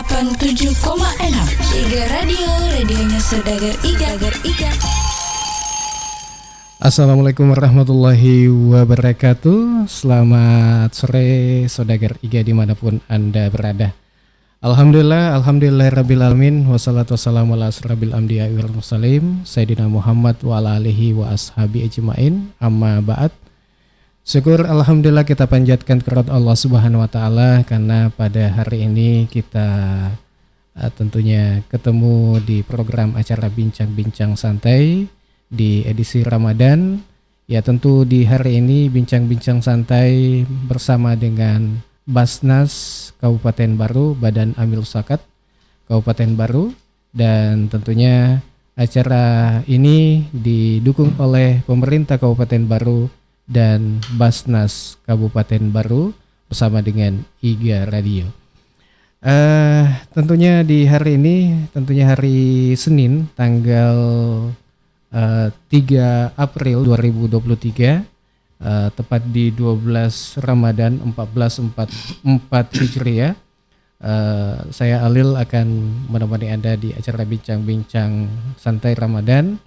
87,6 Iga Radio, radionya Saudagar Iga. Assalamualaikum warahmatullahi wabarakatuh. Selamat sore Saudagar Iga dimanapun Anda berada. Alhamdulillah rabbil wassalatu wassalamu ala asrofil anbiya'i wal mursalin Sayyidina Muhammad wa ala alihi wa ashabi ajma'in. Amma ba'd. Syukur alhamdulillah kita panjatkan kepada Allah Subhanahu wa taala karena pada hari ini kita tentunya ketemu di program acara Bincang-Bincang Santai di edisi Ramadan. Ya, tentu di hari ini Bincang-Bincang Santai bersama dengan Basnas Kabupaten Baru, Badan Amil Zakat Kabupaten Baru, dan tentunya acara ini didukung oleh pemerintah Kabupaten Baru dan Basnas Kabupaten Baru bersama dengan Iga Radio. Tentunya di hari ini, tentunya hari Senin tanggal 3 April 2023, tepat di 12 Ramadan 1444 Hijriah. Saya Alil akan menemani Anda di acara Bincang-Bincang Santai Ramadan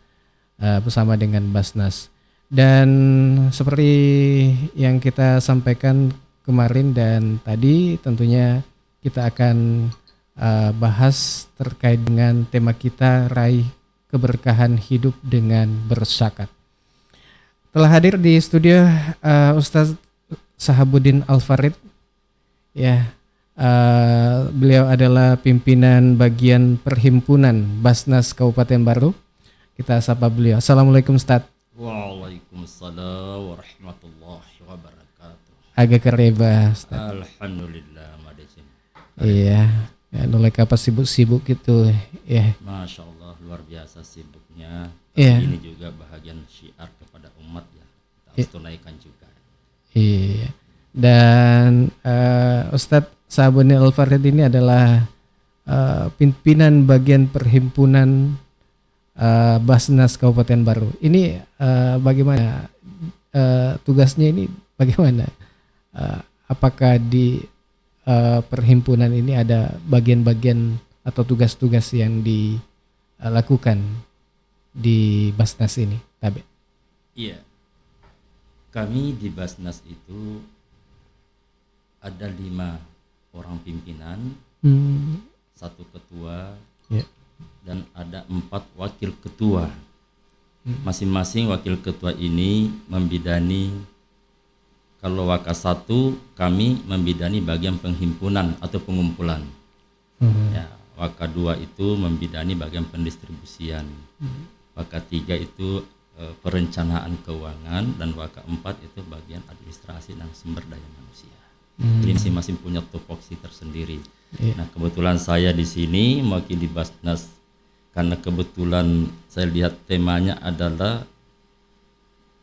bersama dengan Basnas. Dan seperti yang kita sampaikan kemarin dan tadi, tentunya kita akan bahas terkait dengan tema kita, raih keberkahan hidup dengan berzakat. Telah hadir di studio Ustaz Sahabuddin Al-Farid. Ya, beliau adalah pimpinan bagian perhimpunan Basnas Kabupaten Baru. Kita sapa beliau. Assalamualaikum Ustaz. Waalaikumsalam warahmatullahi wabarakatuh. Agak kereba Ustaz. Alhamdulillah madecin. Iya, ya, nolak apa sibuk-sibuk gitu ya. Masya Allah, luar biasa sibuknya. Iya. Ini juga bahagian syiar kepada umat ya. Kita harus tunaikan juga. Iya. Dan Ustadz Sahabuddin Al-Farid ini adalah pimpinan bagian perhimpunan Basnas Kabupaten Baru. Ini bagaimana tugasnya ini? Bagaimana? Apakah di perhimpunan ini ada bagian-bagian atau tugas-tugas yang dilakukan di Basnas ini, Tabe? Iya. Kami di Basnas itu ada 5 orang pimpinan, 1 ketua, dan ada 4 wakil ketua. Masing-masing wakil ketua ini membidani, kalau waka 1 kami membidani bagian penghimpunan atau pengumpulan. Ya, waka 2 itu membidani bagian pendistribusian. Waka 3 itu perencanaan keuangan, dan waka 4 itu bagian administrasi dan sumber daya manusia. Jadi masing-masing punya tupoksi tersendiri. Nah, kebetulan saya di sini mewakili Basnas karena kebetulan saya lihat temanya adalah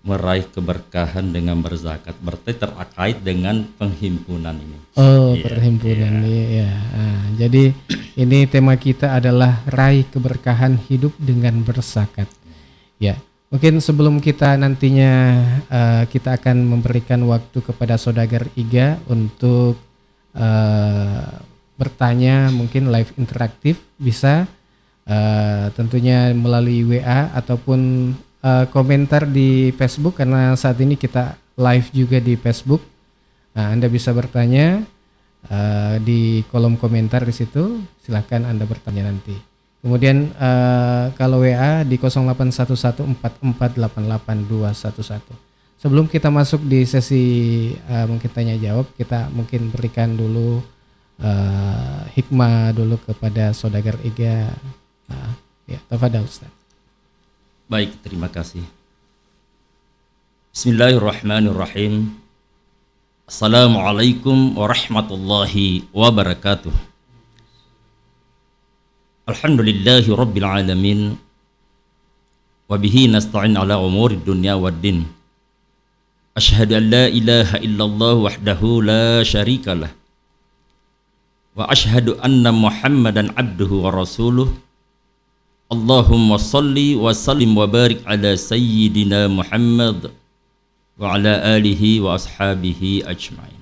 meraih keberkahan dengan berzakat, berarti terkait dengan penghimpunan ini. Perhimpunan ya. Jadi ini tema kita adalah raih keberkahan hidup dengan berzakat. Ya, mungkin sebelum kita nantinya kita akan memberikan waktu kepada Saudagar Iga untuk bertanya, mungkin live interaktif bisa. Tentunya melalui WA ataupun komentar di Facebook, karena saat ini kita live juga di Facebook. Nah, Anda bisa bertanya di kolom komentar di situ. Silakan Anda bertanya nanti. Kemudian kalau WA di 081144882211. Sebelum kita masuk di sesi mungkin tanya jawab, kita mungkin berikan dulu hikmah dulu kepada Saudagar Iga. Ya, tafadhal Ustaz. Baik, terima kasih. Bismillahirrahmanirrahim. Assalamualaikum warahmatullahi wabarakatuh. Alhamdulillahi rabbil alamin. Wa bihi nasta'in ala umuri dunya waddin. Asyhadu an la ilaha illallah wahdahu la syarikalah. Wa asyhadu anna Muhammadan abduhu wa rasuluh. Allahumma salli wa sallim wa barik ala sayyidina Muhammad wa ala alihi wa ashabihi ajma'in.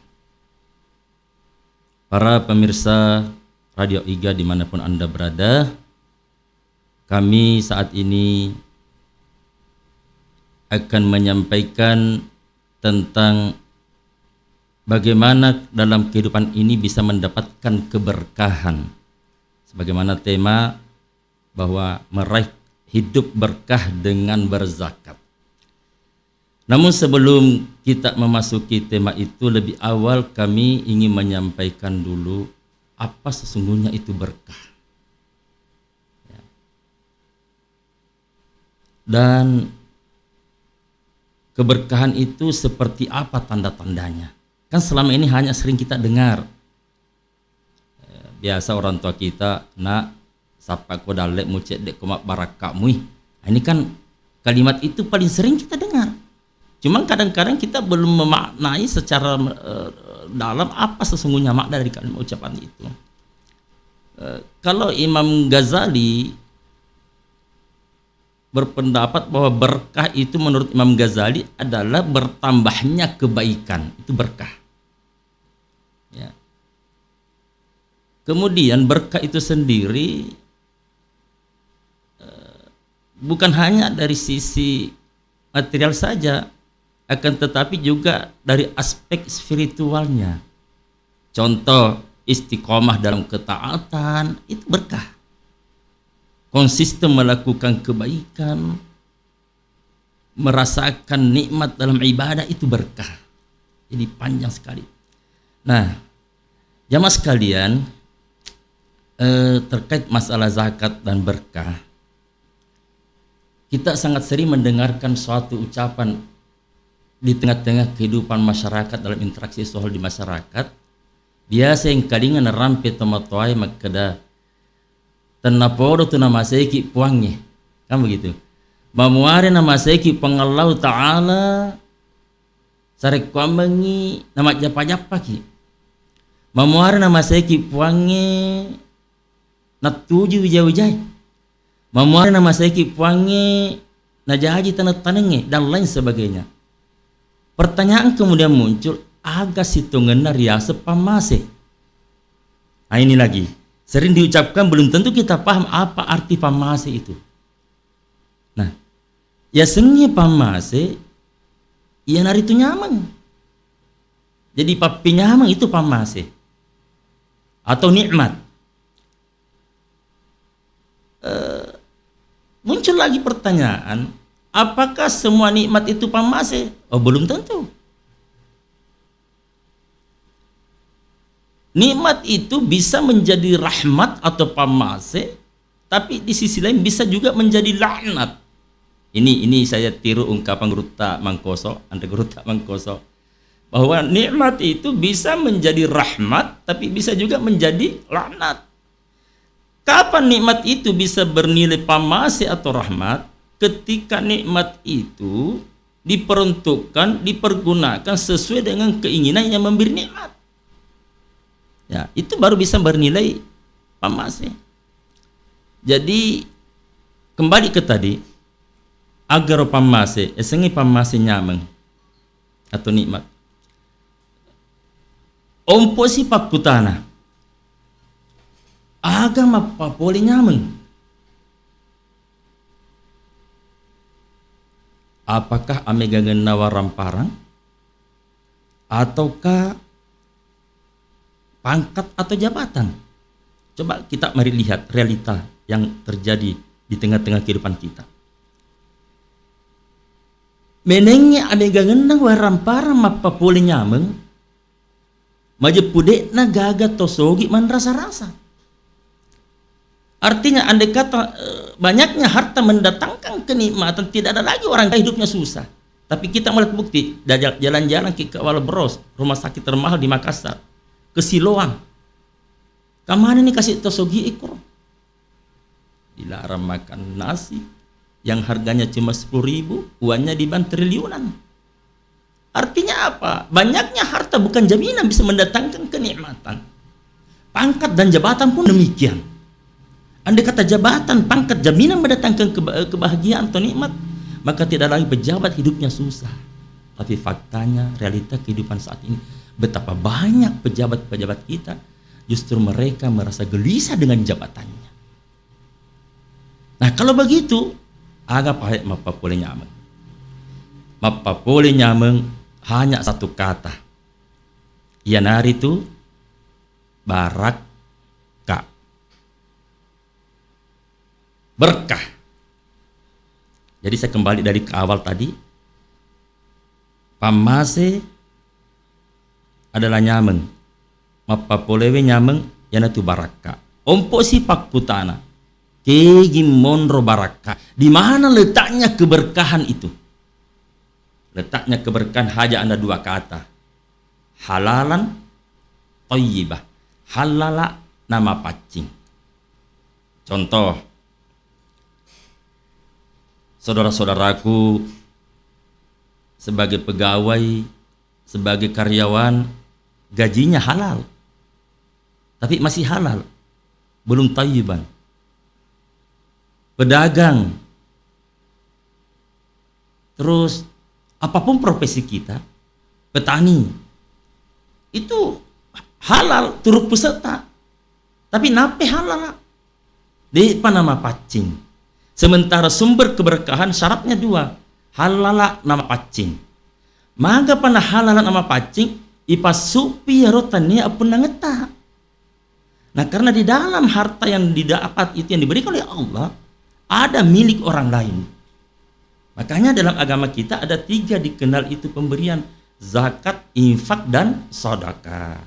Para pemirsa Radio IGA dimanapun Anda berada. Kami saat ini akan menyampaikan tentang bagaimana dalam kehidupan ini bisa mendapatkan keberkahan. Sebagaimana tema bahwa meraih hidup berkah dengan berzakat. Namun sebelum kita memasuki tema itu, lebih awal kami ingin menyampaikan dulu apa sesungguhnya itu berkah. Ya. Dan keberkahan itu seperti apa tanda-tandanya? Kan selama ini hanya sering kita dengar. Biasa orang tua kita, nak, sapa ko dalek mucet dek komak barakakmu. Ini kan kalimat itu paling sering kita dengar. Cuma kadang-kadang kita belum memaknai secara dalam apa sesungguhnya makna dari kalimat ucapan itu. Kalau Imam Ghazali berpendapat bahwa berkah itu menurut Imam Ghazali adalah bertambahnya kebaikan, itu berkah. Ya. Kemudian berkah itu sendiri bukan hanya dari sisi material saja, akan tetapi juga dari aspek spiritualnya. Contoh, istiqomah dalam ketaatan, itu berkah. Konsisten melakukan kebaikan, merasakan nikmat dalam ibadah, itu berkah. Jadi panjang sekali. Nah, jamaah sekalian, terkait masalah zakat dan berkah, kita sangat sering mendengarkan suatu ucapan di tengah-tengah kehidupan masyarakat, dalam interaksi sosial di masyarakat. Biasa yang kalingan rampe tomatoai makada tenapodo tu nama seki puangnya, kan begitu. Mamuare nama seki pengalau ta'ala sarek kuamengi nama japa-japa ki. Mamuare nama seki puangnya natuju wijai-wijai. Mamuare nama seki puangnya najahaji tanah-tanengnya dan lain sebagainya. Pertanyaan kemudian muncul, agak situngan riasa pamase. Nah ini lagi, sering diucapkan belum tentu kita paham apa arti pamase itu. Nah, ya sengi pamase, iya nari itu nyamang. Jadi papi nyamang itu pamase. Atau nikmat. Muncul lagi pertanyaan, apakah semua nikmat itu pamase? Oh, belum tentu. Nikmat itu bisa menjadi rahmat atau pamase, tapi di sisi lain bisa juga menjadi laknat. Ini saya tiru ungkapan Guruta Mangkoso, Anda Guruta Mangkoso, bahwa nikmat itu bisa menjadi rahmat, tapi bisa juga menjadi laknat. Kapan nikmat itu bisa bernilai pamase atau rahmat? Ketika nikmat itu diperuntukkan, dipergunakan sesuai dengan keinginan yang memberi nikmat. Ya, itu baru bisa bernilai pamase. Jadi kembali ke tadi, agar pamase, esengi pamase nyameng atau nikmat. Ompo si pakutana, agama papole nyameng. Apakah amegangan nawaram parang, ataukah pangkat atau jabatan? Coba kita mari lihat realita yang terjadi di tengah-tengah kehidupan kita. Menengnya amegangan nawaram parang mapa pole nyameng, majepudek na gaga tosogi man rasa-rasa. Artinya andai kata banyaknya harta mendatangkan kenikmatan, tidak ada lagi orang hidupnya susah. Tapi kita melihat bukti, jalan-jalan ke Kuala Beros, rumah sakit termahal di Makassar, ke Siloam. Kemana nih kasih tosogi ekor? Dilarang makan nasi yang harganya cuma 10.000, uangnya diban triliunan. Artinya apa? Banyaknya harta bukan jaminan bisa mendatangkan kenikmatan. Pangkat dan jabatan pun demikian. Andai kata jabatan, pangkat, jaminan mendatangkan kebahagiaan atau nikmat, maka tidak lagi pejabat hidupnya susah. Tapi faktanya, realita kehidupan saat ini, betapa banyak pejabat-pejabat kita justru mereka merasa gelisah dengan jabatannya. Nah kalau begitu, agak pahit mapapole nyameng. Mapapole nyameng hanya satu kata. Ianari itu baraka. Berkah. Jadi saya kembali dari ke awal tadi. Pamase adalah nyameng. Mapapolewe nyameng yana tu baraka. Ompo si pakputana. Kegi monro baraka. Di mana letaknya keberkahan itu? Letaknya keberkahan hanya ada dua kata. Halalan, thayyibah. Halala nama pacing. Contoh, saudara-saudaraku sebagai pegawai, sebagai karyawan, gajinya halal. Tapi masih halal, belum thayyiban. Pedagang, terus apapun profesi kita, petani, itu halal turut peserta. Tapi nape halal? Di nama pacing. Sementara sumber keberkahan syaratnya dua. Halala nama pacing. Maka panah halala nama pacing ipasupi rotanya apa nangeta. Nah karena di dalam harta yang didapat itu yang diberikan oleh Allah ada milik orang lain. Makanya dalam agama kita ada 3 dikenal itu pemberian: zakat, infak, dan sedekah.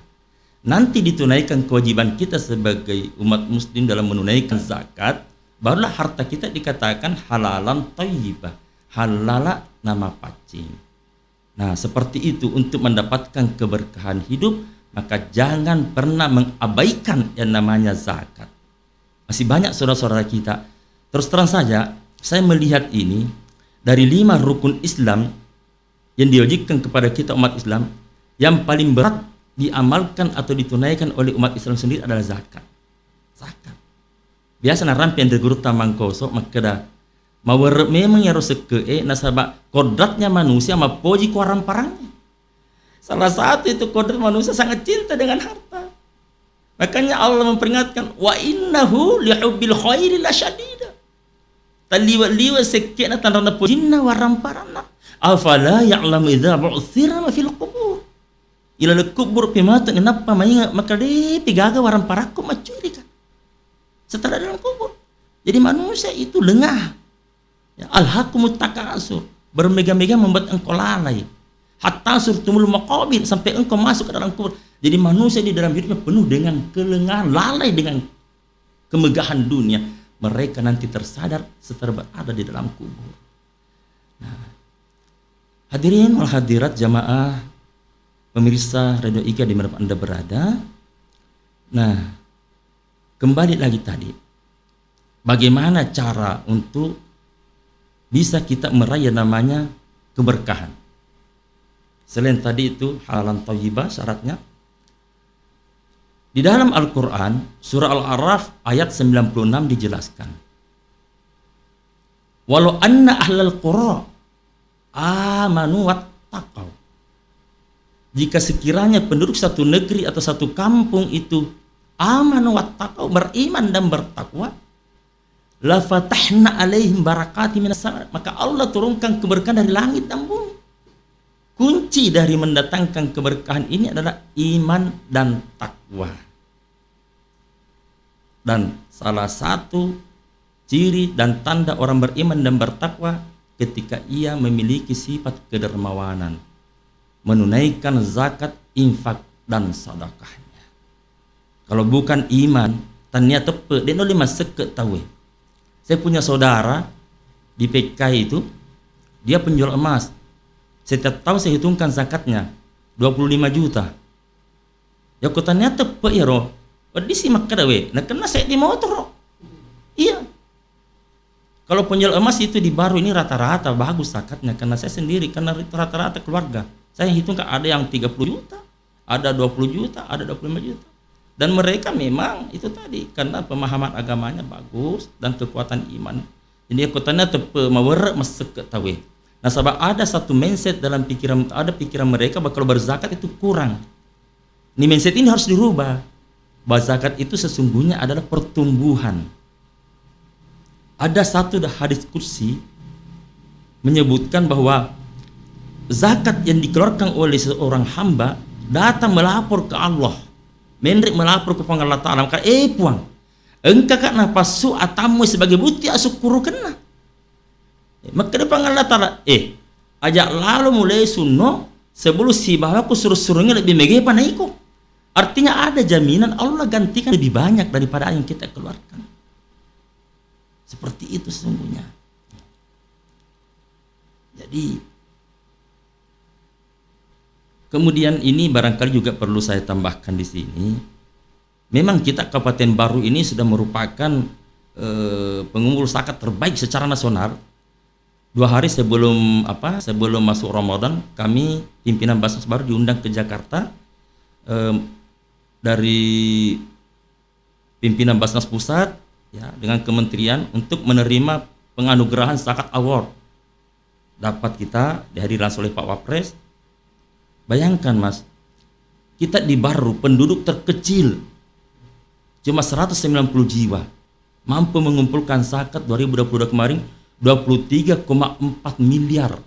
Nanti ditunaikan kewajiban kita sebagai umat muslim dalam menunaikan zakat, barulah harta kita dikatakan halalan thayyibah, halala nama pacing. Nah seperti itu, untuk mendapatkan keberkahan hidup maka jangan pernah mengabaikan yang namanya zakat. Masih banyak saudara-saudara kita, terus terang saja saya melihat ini dari 5 rukun Islam yang diwajibkan kepada kita umat Islam, yang paling berat diamalkan atau ditunaikan oleh umat Islam sendiri adalah zakat. Zakat. Biasa na rampian dari guru tamangkoso makada mawer memang ya reseke nasaba kodratnya manusia mapoji ku orang parangnya. Salah satu itu kodrat manusia sangat cinta dengan harta. Makanya Allah memperingatkan wa innahu lihubbil khairi lasyadida. Taliwa-liwa sekena tanrana pojinna waramparana. Afala ya'lamu idza bu'thira ma fil qubur. Ila lekubur pemata kenapa mainga maka de pigaga waram paraku macuri kan. Setelah dalam kubur. Jadi manusia itu lengah. Ya, alhaqumut takasur, bermega-mega membuat engkau lalai. Hatta surtumul maqabir, sampai engkau masuk ke dalam kubur. Jadi manusia di dalam hidupnya penuh dengan kelengahan, lalai dengan kemegahan dunia. Mereka nanti tersadar setelah berada di dalam kubur. Nah, hadirin wal hadirat jamaah pemirsa Radio IKA di mana Anda berada. Nah, kembali lagi tadi, bagaimana cara untuk bisa kita meraih namanya keberkahan. Selain tadi itu halalan thayyibah syaratnya. Di dalam Al-Quran surah Al-A'raf ayat 96 dijelaskan, walau anna ahlal qura amanu wattaqau, jika sekiranya penduduk satu negeri atau satu kampung itu amanu wattaqau, beriman dan bertakwa, la fatahna alaihim barakati minas sama, maka Allah turunkan keberkahan dari langit dan bumi. Kunci dari mendatangkan keberkahan ini adalah iman dan takwa. Dan salah satu ciri dan tanda orang beriman dan bertakwa ketika ia memiliki sifat kedermawanan, menunaikan zakat, infak, dan sedekahnya. Kalau bukan iman, tanya tepe, dia nolih masuk ke tahu. Saya punya saudara di PK itu, dia penjual emas. Setiap tahun saya hitungkan zakatnya 25 juta. Ya aku tanya tepe ya roh. Di simak kadawe. Nah kena saya di motor roh. Iya. Kalau penjual emas itu di baru ini rata-rata bagus zakatnya, karena saya sendiri, karena rata-rata keluarga. Saya hitung ada yang 30 juta, ada 20 juta, ada 25 juta. Dan mereka memang itu tadi karena pemahaman agamanya bagus dan kekuatan iman. Jadi aku tanya tepe mawer masuk ke tawe. Nah, sebab ada satu mindset dalam pikiran mereka bahwa kalau berzakat itu kurang. Ini mindset ini harus dirubah. bahwa zakat itu sesungguhnya adalah pertumbuhan. Ada satu hadis qudsi menyebutkan bahwa zakat yang dikeluarkan oleh seorang hamba datang melapor ke Allah, melapor ke Allah Ta'ala, maka puang engkau kan napasu atamu sebagai bukti asukuru kena. Maka depan Allah Ta'ala ajak lalu mulai sunno sebelum si bahwa aku suruh-suruhnya lebih mege panaiku. Artinya ada jaminan Allah gantikan lebih banyak daripada yang kita keluarkan. Seperti itu sesungguhnya. Jadi kemudian ini barangkali juga perlu saya tambahkan di sini. Memang kita Kabupaten Baru ini sudah merupakan pengumpul zakat terbaik secara nasional. 2 hari sebelum masuk Ramadan, kami pimpinan Basnas Baru diundang ke Jakarta dari pimpinan Basnas Pusat ya, dengan kementerian untuk menerima penganugerahan zakat award. Dapat kita dihadiri langsung oleh Pak Wapres. Bayangkan Mas, kita di Baru penduduk terkecil cuma 190 jiwa mampu mengumpulkan zakat 2022 kemarin 23,4 miliar.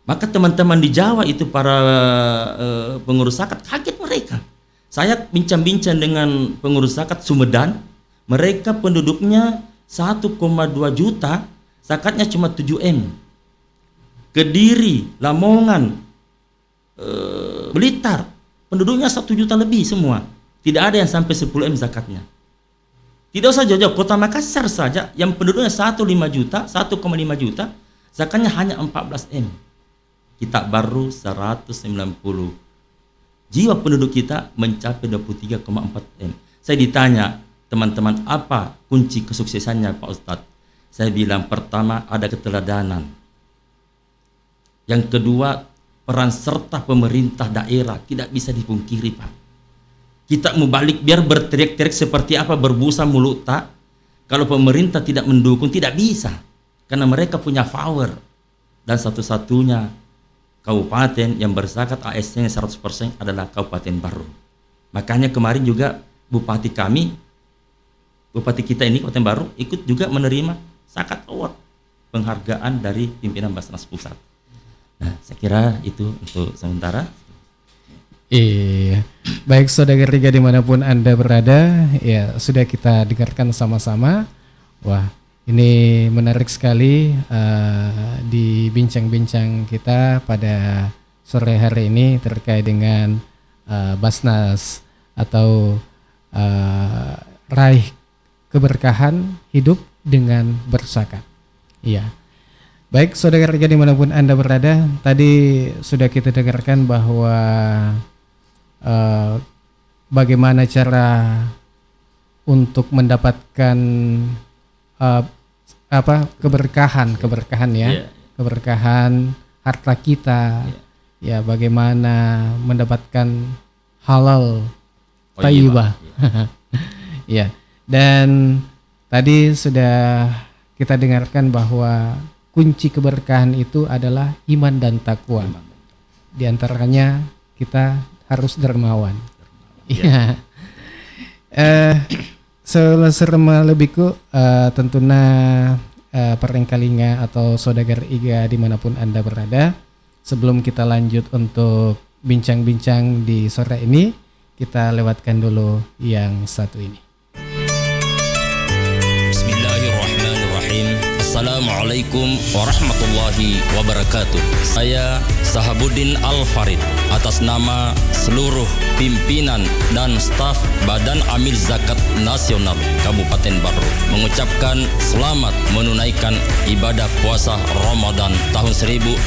Maka teman-teman di Jawa itu para pengurus zakat kaget mereka. Saya bincang-bincang dengan pengurus zakat Sumedang, mereka penduduknya 1,2 juta, zakatnya cuma 7M. Kediri, Lamongan, Blitar, penduduknya 1 juta lebih semua. Tidak ada yang sampai 10M zakatnya. Tidak usah jauh-jauh, Kota Makassar saja yang penduduknya 1,5 juta, zakatnya hanya 14M. Kita baru 190. Jiwa penduduk kita mencapai 23,4M. Saya ditanya, teman-teman, apa kunci kesuksesannya Pak Ustadz? Saya bilang, pertama ada keteladanan. Yang kedua, peran serta pemerintah daerah tidak bisa dipungkiri Pak. Kita mau balik biar berteriak-teriak seperti apa, berbusa mulut tak, kalau pemerintah tidak mendukung tidak bisa, karena mereka punya power. Dan satu-satunya kabupaten yang berzakat ASN 100% adalah Kabupaten Baru. Makanya kemarin juga bupati kita ini Kabupaten Baru ikut juga menerima zakat award, penghargaan dari pimpinan Basnas Pusat. Nah, saya kira itu untuk sementara. Iya, baik saudara Riga dimanapun Anda berada, ya sudah kita dengarkan sama-sama. Wah, ini menarik sekali di bincang-bincang kita pada sore hari ini terkait dengan Basnas atau raih keberkahan hidup dengan berzakat. Iya. Baik saudara Riga dimanapun Anda berada, tadi sudah kita dengarkan bahwa bagaimana cara untuk mendapatkan keberkahan ya, keberkahan harta kita, ya bagaimana mendapatkan halal thayyibah. Ya, dan tadi sudah kita dengarkan bahwa kunci keberkahan itu adalah iman dan takwa. Di antaranya kita harus dermawan. Iya. Selama lebihku tentunya perengkalinga atau saudagar iga dimanapun Anda berada. Sebelum kita lanjut untuk bincang-bincang di sore ini, kita lewatkan dulu yang satu ini. Bismillahirrahmanirrahim. Assalamualaikum warahmatullahi wabarakatuh. Saya Sahabuddin Al-Farid atas nama seluruh pimpinan dan staf Badan Amil Zakat Nasional Kabupaten Baru mengucapkan selamat menunaikan ibadah puasa Ramadan tahun 1444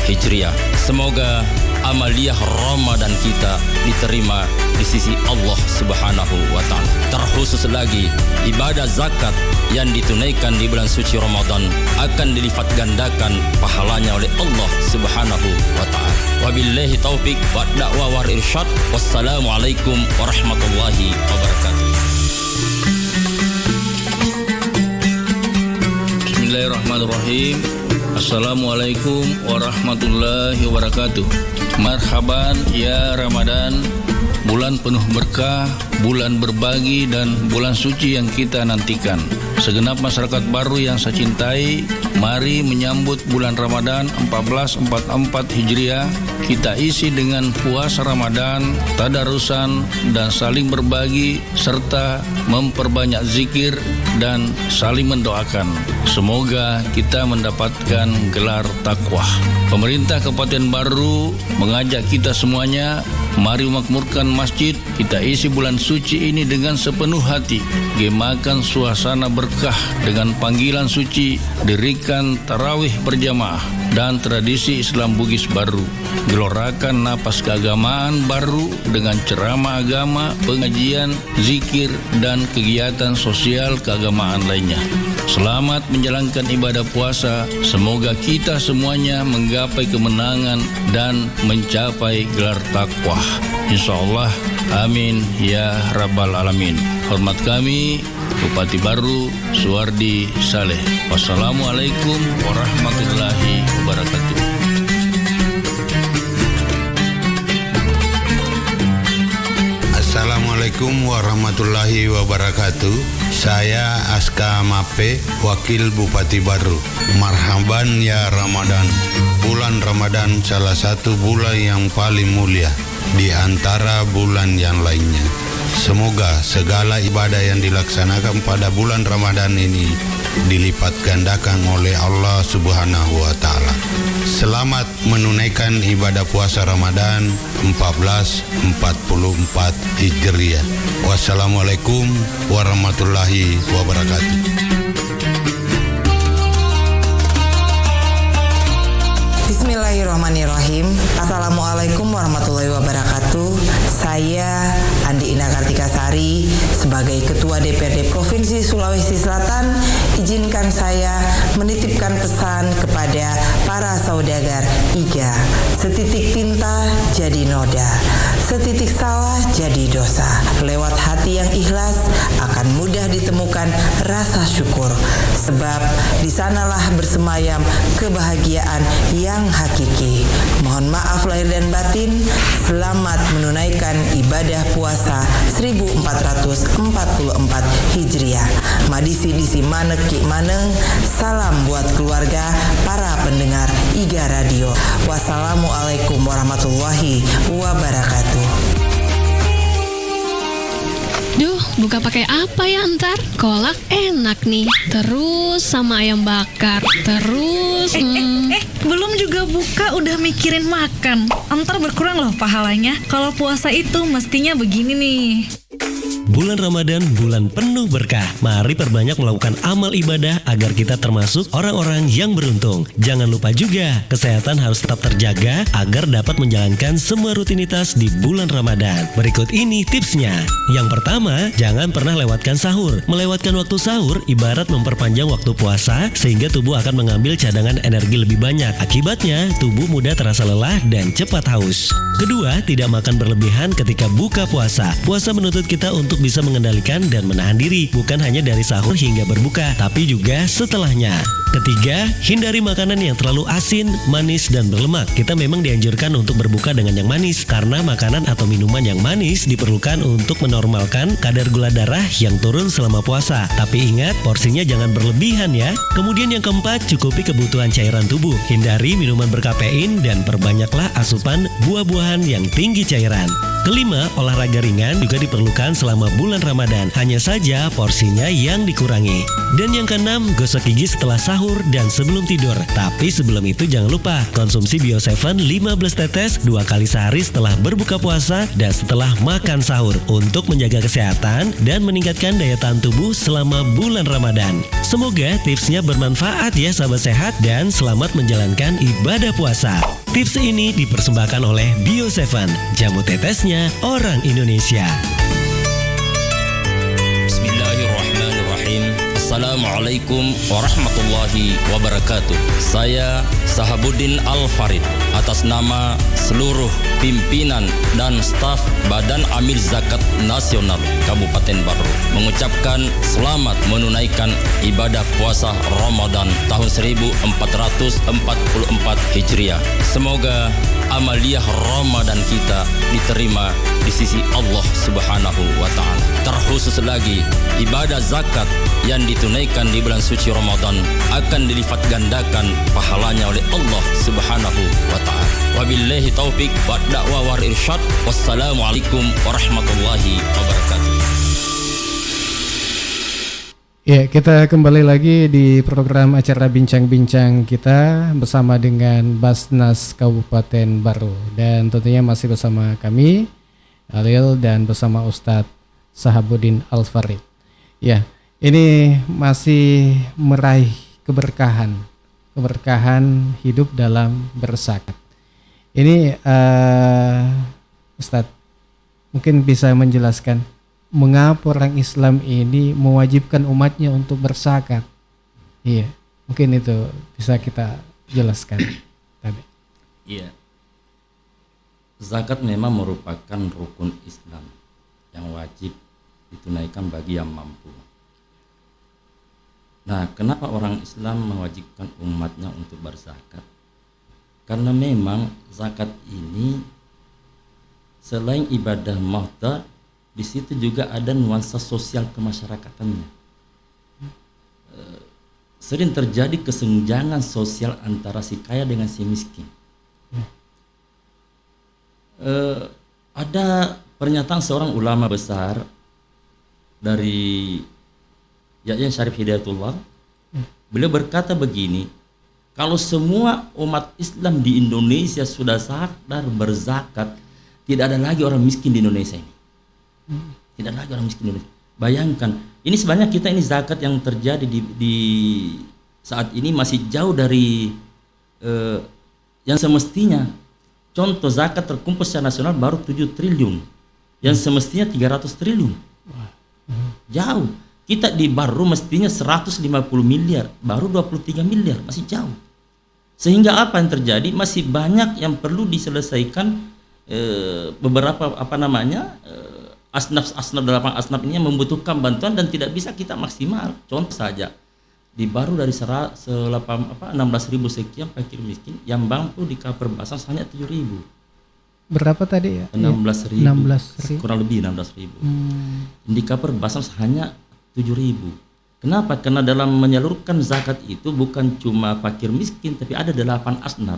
Hijriah. Semoga amaliyah Ramadan kita diterima di sisi Allah Subhanahu wa Ta'ala. Terkhusus lagi, ibadah zakat yang ditunaikan di bulan suci Ramadan akan dilipat gandakan pahalanya oleh Allah Subhanahu wa Ta'ala. Wabillahi taufik wa da'wa wa irsyad. Wassalamualaikum warahmatullahi wabarakatuh. Bismillahirrahmanirrahim. Assalamualaikum warahmatullahi wabarakatuh. Marhaban ya Ramadan, bulan penuh berkah, bulan berbagi dan bulan suci yang kita nantikan. Segenap masyarakat baru yang saya cintai, mari menyambut bulan Ramadan 1444 Hijriah. Kita isi dengan puasa Ramadan, tadarusan dan saling berbagi serta memperbanyak zikir dan saling mendoakan. Semoga kita mendapatkan gelar takwa. Pemerintah Kabupaten Baru mengajak kita semuanya, mari memakmurkan masjid. Kita isi bulan suci ini dengan sepenuh hati, gemakan suasana berkah dengan panggilan suci, dirikan tarawih berjamaah dan tradisi Islam Bugis baru. Gelorakan napas keagamaan baru dengan ceramah agama, pengajian, zikir, dan kegiatan sosial keagamaan lainnya. Selamat menjalankan ibadah puasa. Semoga kita semuanya menggapai kemenangan dan mencapai gelar takwa. InsyaAllah. Amin ya Rabbal Alamin. Hormat kami Bupati Baru Suwardi Saleh. Wassalamualaikum warahmatullahi wabarakatuh. Assalamualaikum warahmatullahi wabarakatuh. Saya Aska Mape, Wakil Bupati Baru. Marhaban ya Ramadan. Bulan Ramadan salah satu bulan yang paling mulia di antara bulan yang lainnya. Semoga segala ibadah yang dilaksanakan pada bulan Ramadan ini dilipat gandakan oleh Allah Subhanahu wa Ta'ala. Selamat menunaikan ibadah puasa Ramadan 1444 Hijriah. Wassalamualaikum warahmatullahi wabarakatuh. Bismillahirrahmanirrahim. Assalamualaikum warahmatullahi wabarakatuh. Saya Andi Ina Kartikasari sebagai Ketua DPRD Provinsi Sulawesi Selatan, izinkan saya menitipkan pesan kepada para saudagar IGA. Setitik tinta jadi noda, setitik salah jadi dosa. Lewat hati yang ikhlas akan mudah ditemukan rasa syukur, sebab di sanalah bersemayam kebahagiaan yang hakiki. Mohon maaf lahir dan batin. Selamat menunaikan ibadah puasa 1444 Hijriah. Madisi disi manek ki maneng. Salam buat keluarga para pendengar IGA Radio. Wassalamualaikum warahmatullahi wabarakatuh. Duh, buka pakai apa ya ntar? Kolak enak nih. Terus sama ayam bakar. Terus belum juga buka udah mikirin makan. Ntar berkurang loh pahalanya. Kalau puasa itu mestinya begini nih. Bulan Ramadan, bulan penuh berkah. Mari perbanyak melakukan amal ibadah agar kita termasuk orang-orang yang beruntung. Jangan lupa juga, kesehatan harus tetap terjaga agar dapat menjalankan semua rutinitas di bulan Ramadan. Berikut ini tipsnya. Yang pertama, jangan pernah lewatkan sahur. Melewatkan waktu sahur ibarat memperpanjang waktu puasa sehingga tubuh akan mengambil cadangan energi lebih banyak. Akibatnya, tubuh mudah terasa lelah dan cepat haus. Kedua, tidak makan berlebihan ketika buka puasa. Puasa menuntut kita untuk bisa mengendalikan dan menahan diri, bukan hanya dari sahur hingga berbuka, tapi juga setelahnya. Ketiga, hindari makanan yang terlalu asin, manis, dan berlemak. Kita memang dianjurkan untuk berbuka dengan yang manis, karena makanan atau minuman yang manis diperlukan untuk menormalkan kadar gula darah yang turun selama puasa. Tapi ingat, porsinya jangan berlebihan ya. Kemudian yang keempat, cukupi kebutuhan cairan tubuh. Hindari minuman berkafein dan perbanyaklah asupan buah-buahan yang tinggi cairan. Kelima, olahraga ringan juga diperlukan selama bulan Ramadan. Hanya saja porsinya yang dikurangi. Dan yang keenam, gosok gigi setelah sahur dan sebelum tidur. Tapi sebelum itu jangan lupa konsumsi Bio7 15 tetes 2 kali sehari setelah berbuka puasa dan setelah makan sahur untuk menjaga kesehatan dan meningkatkan daya tahan tubuh selama bulan Ramadan. Semoga tipsnya bermanfaat ya sahabat sehat dan selamat menjalankan ibadah puasa. Tips ini dipersembahkan oleh Bio7, jamu tetesnya orang Indonesia. Bismillahirrahmanirrahim. Assalamualaikum warahmatullahi wabarakatuh. Saya Sahabuddin Al-Farid atas nama seluruh pimpinan dan staf Badan Amil Zakat Nasional Kabupaten Baru mengucapkan selamat menunaikan ibadah puasa Ramadan tahun 1444 Hijriah. Semoga amaliyah Ramadan kita diterima di sisi Allah Subhanahu wa taala. Terkhusus lagi ibadah zakat yang ditunaikan di bulan suci Ramadan akan dilipat gandakan pahalanya oleh Allah Subhanahu wa taala. Wabillahi taufik wa da'wa wal irsyad. Wassalamualaikum warahmatullahi wabarakatuh. Ya, kita kembali lagi di program acara bincang-bincang kita bersama dengan Basnas Kabupaten Baru, dan tentunya masih bersama kami Alil dan bersama Ustadz Sahabuddin Al-Farid. Ya, ini masih meraih keberkahan hidup dalam berzakat. Ini Ustadz mungkin bisa menjelaskan mengapa orang Islam ini mewajibkan umatnya untuk berzakat? Iya, mungkin itu bisa kita jelaskan tadi. Iya. Zakat memang merupakan rukun Islam yang wajib ditunaikan bagi yang mampu. Nah, kenapa orang Islam mewajibkan umatnya untuk berzakat? Karena memang zakat ini selain ibadah mahdoh, di situ juga ada nuansa sosial kemasyarakatannya. Sering terjadi kesenjangan sosial antara si kaya dengan si miskin. Ada pernyataan seorang ulama besar dari Yayan Syarif Hidayatullah. Beliau berkata begini, kalau semua umat Islam di Indonesia sudah sadar berzakat, tidak ada lagi orang miskin di Indonesia ini. Tidak lagi orang miskin Indonesia. Bayangkan, ini sebenarnya kita ini zakat yang terjadi di saat ini masih jauh dari yang semestinya. Contoh zakat terkumpul secara nasional baru 7 triliun, yang semestinya 300 triliun. Jauh. Kita di baru mestinya 150 miliar, baru 23 miliar, masih jauh. Sehingga apa yang terjadi? Masih banyak yang perlu diselesaikan. Beberapa asnaf dalam asnaf ini yang membutuhkan bantuan dan tidak bisa kita maksimal. Contoh saja, di baru dari 16.000 sekian fakir miskin yang mampu di cover basnas hanya 7.000. Berapa tadi ya? 16.000. Kurang lebih 16.000. Di cover basnas hanya 7.000. Kenapa? Karena dalam menyalurkan zakat itu bukan cuma fakir miskin, tapi ada 8 asnaf.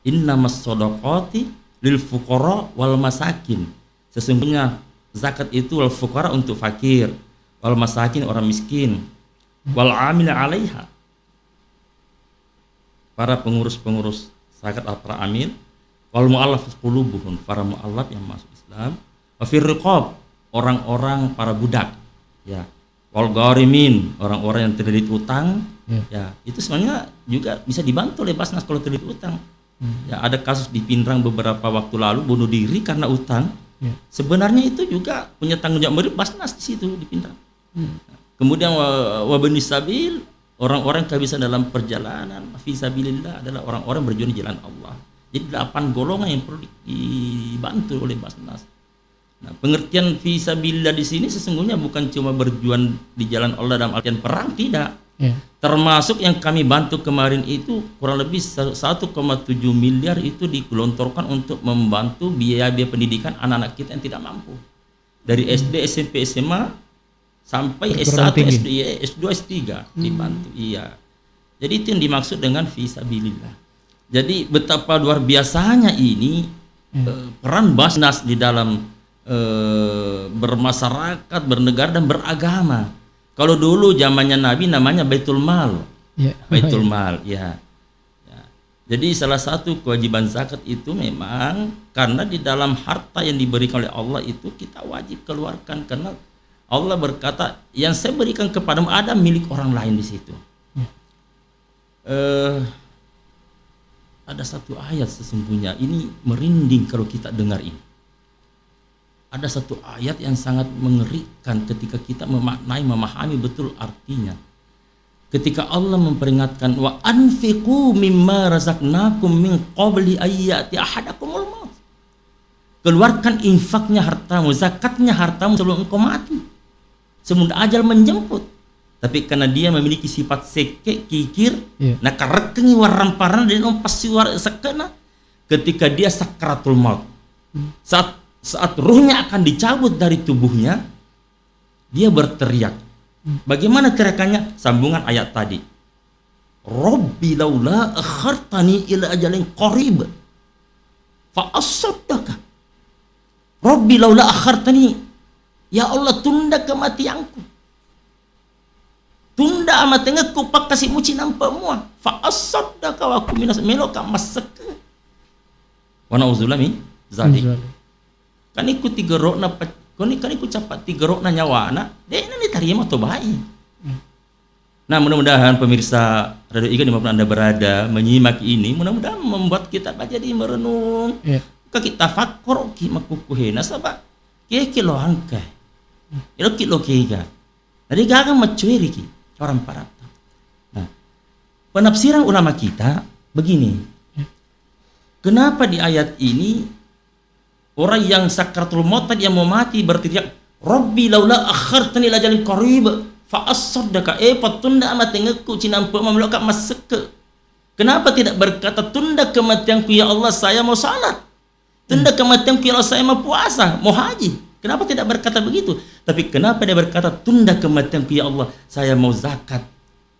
Innamas shadaqati lil fuqara wal masakin. Sesungguhnya zakat itu wal fuqara untuk fakir, wal masakin orang miskin, wal amil 'alaiha para pengurus zakat, para amil, wal mu'allaf qulubuhum para mu'allaf yang masuk Islam, wa fir riqab orang-orang para budak, ya, wal gharimin orang-orang yang terlilit utang, ya, itu sebenarnya juga bisa dibantu oleh Basnas kalau terlilit utang. Ya, ada kasus di Pindrang beberapa waktu lalu bunuh diri karena utang. Sebenarnya itu juga punya tanggung jawab Basnas di situ di Pindrang. Kemudian wabani sabil orang-orang kehabisan dalam perjalanan, fi sabilillah adalah orang-orang berjuang di jalan Allah. Jadi 8 golongan yang perlu dibantu oleh Basnas. Nah, pengertian fi sabilillah di sini sesungguhnya bukan cuma berjuang di jalan Allah dalam artian perang, tidak. Termasuk yang kami bantu kemarin itu kurang lebih 1,7 miliar itu digelontorkan untuk membantu biaya pendidikan anak-anak kita yang tidak mampu. Dari SD, SMP, SMA sampai S1, S2, S3 dibantu. Iya. Jadi itu yang dimaksud dengan fisabilillah. Jadi betapa luar biasanya ini peran Basnas di dalam bermasyarakat, bernegara dan beragama. Kalau dulu zamannya Nabi namanya Baitul Mal. Baitul Mal, ya. Jadi salah satu kewajiban zakat itu memang karena di dalam harta yang diberikan oleh Allah itu kita wajib keluarkan, karena Allah berkata, yang saya berikan kepadamu ada milik orang lain di situ. Ada satu ayat sesungguhnya ini merinding kalau kita dengar ini. Ada satu ayat yang sangat mengerikan ketika kita memaknai, memahami betul artinya. Ketika Allah memperingatkan, wa anfiqu mimma razaqnakum min qabli ayyati ahadakumul maut. Keluarkan infaknya hartamu, zakatnya hartamu sebelum engkau mati, sebelum ajal menjemput. Tapi karena dia memiliki sifat seke, kikir, nah karekengi waramparan dan pasti sekena. ketika dia sakratul maut, saat ruhnya akan dicabut dari tubuhnya, dia berteriak. Bagaimana teriakannya? Sambungan ayat tadi. Rabbi laula akhartani ila ajalin qarib fa asaddaka. Rabbi laula akhartani, ya Allah tunda kematianku. Tunda amat tengahku pak kasih muci nampak mua. Fa asaddaka wa aku minas meloka masaka. Wa na'udzubillah min zalik. Kan ikut tiga rokna kan ikut capat tiga rokna nyawana. Dek ini tarima to baik. Nah, mudah-mudahan pemirsa Radio IGA dimanapun Anda berada menyimak ini, mudah-mudahan membuat kita jadi merenung. Kita fakor ki makukuhena sabab ki lo angka. Ilo ki lo kiga. Jadi gagang macuiri ki orang parata. Nah, penafsiran ulama kita begini. Kenapa di ayat ini orang yang sakratul maut tadi yang mau mati berteriak, Rabbi laula akhartani ila ajalin qarib fa asaddaka patunda amat tengahku cinampa memelukak maseke. Kenapa tidak berkata tunda kematianku ya Allah saya mau salat, tunda kematianku ya Allah saya mau puasa, mau haji? Kenapa tidak berkata begitu? Tapi kenapa dia berkata tunda kematianku ya Allah saya mau zakat?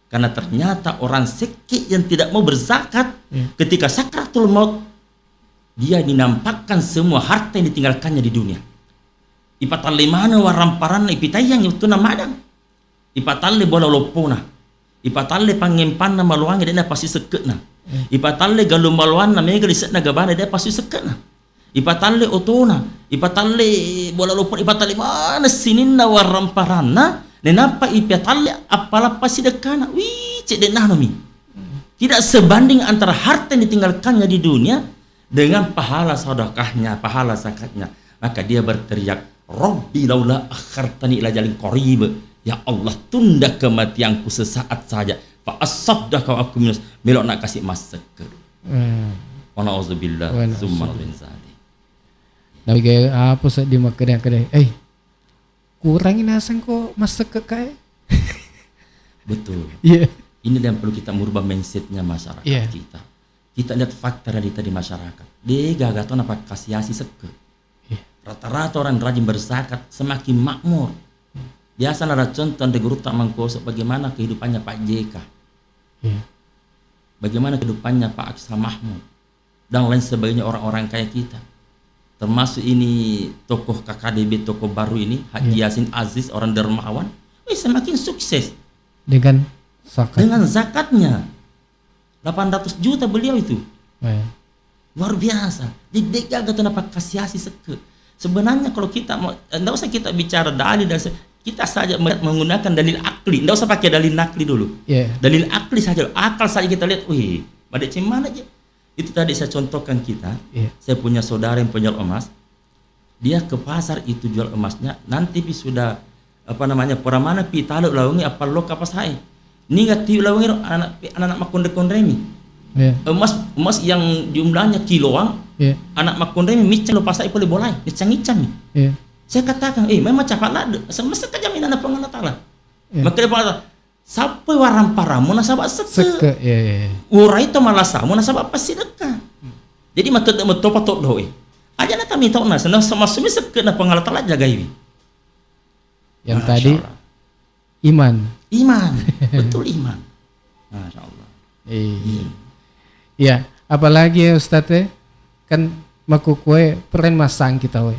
Karena ternyata orang sekik yang tidak mau berzakat ketika sakratul maut dia dinampakkan semua harta yang ditinggalkannya di dunia. Ipatalle mana waramparan ipitayang itu namadang. Ipatalle bola lopona. Ipatalle pangempanna maluange dia pasti sekena. Ipatalle galum maluanna mega lisetna gabana dia pasti sekena. Ipatalle otona, ipatalle bola lopona, ipatalle mana sininna waramparanna, nenapa ipatalle apala pasti dekana. Wih, cek denah nomi. Tidak sebanding antara harta yang ditinggalkannya di dunia dengan pahala sedekahnya, pahala zakatnya. Maka dia berteriak, Rabbi laula akhartani ila ajalin qarib. Ya Allah, tunda kematianku sesaat saja. Fa asaddaka aku minus melok nak kasih maseke. Wa na'udzubillah summa min zalik. Tapi kayak apa sih di kedai-kedai? Kurangin asang kok maseke kayak. Betul. Iya. Ini yang perlu kita merubah mindsetnya masyarakat kita. Kita lihat fakta realita di masyarakat. Dia gagaton apa kasiasi seke. Rata-rata orang rajin berzakat semakin makmur. Biasa ada contoh di guru tak mangkosok bagaimana kehidupannya Pak JK. Bagaimana kehidupannya Pak Aksa Mahmud. Dan lain sebagainya orang-orang kaya kita. Termasuk ini tokoh KKDB, tokoh baru ini, Haji Yasin Aziz, orang dermawan. Semakin sukses. Dengan zakat. Dengan zakatnya. 800 juta beliau itu. Luar biasa. Jadi gagal kenapa kasiasi seke. Sebenarnya kalau kita mau, enggak usah kita bicara dalil dan kita saja menggunakan dalil akli. Enggak usah pakai dalil nakli dulu. Dalil akli saja. Akal saja kita lihat. Wih, pada mana aja. Itu tadi saya contohkan kita. Saya punya saudara yang penjual emas. Dia ke pasar itu jual emasnya. Nanti sudah peramana pi talu lawangi apa lo kapas hai. Ningati lawangi anak makonde-kondremi. Emas yang jumlahnya kiloan. Anak makonremi micang lo pasai boleh bolai. Icang-icang. Saya katakan, memang capatlah semasa kejaminan apa ngana taala. Maka dia berkata, sampai waram paramu nasabak seke. Urai itu malah sama nasabak pasti dekat. Jadi maka topa tok doe. Aja nak kami tahu nas, sama sumi seke na pengalat taala jaga ini. Yang tadi iman. Betul iman. Masya Allah. Iya, apalagi ya Ustadz kan makukue peren masang kita we.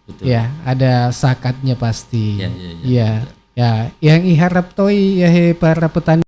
Betul. Ya, ada zakatnya pasti. Iya. Ya, yang iharap toi ya para petani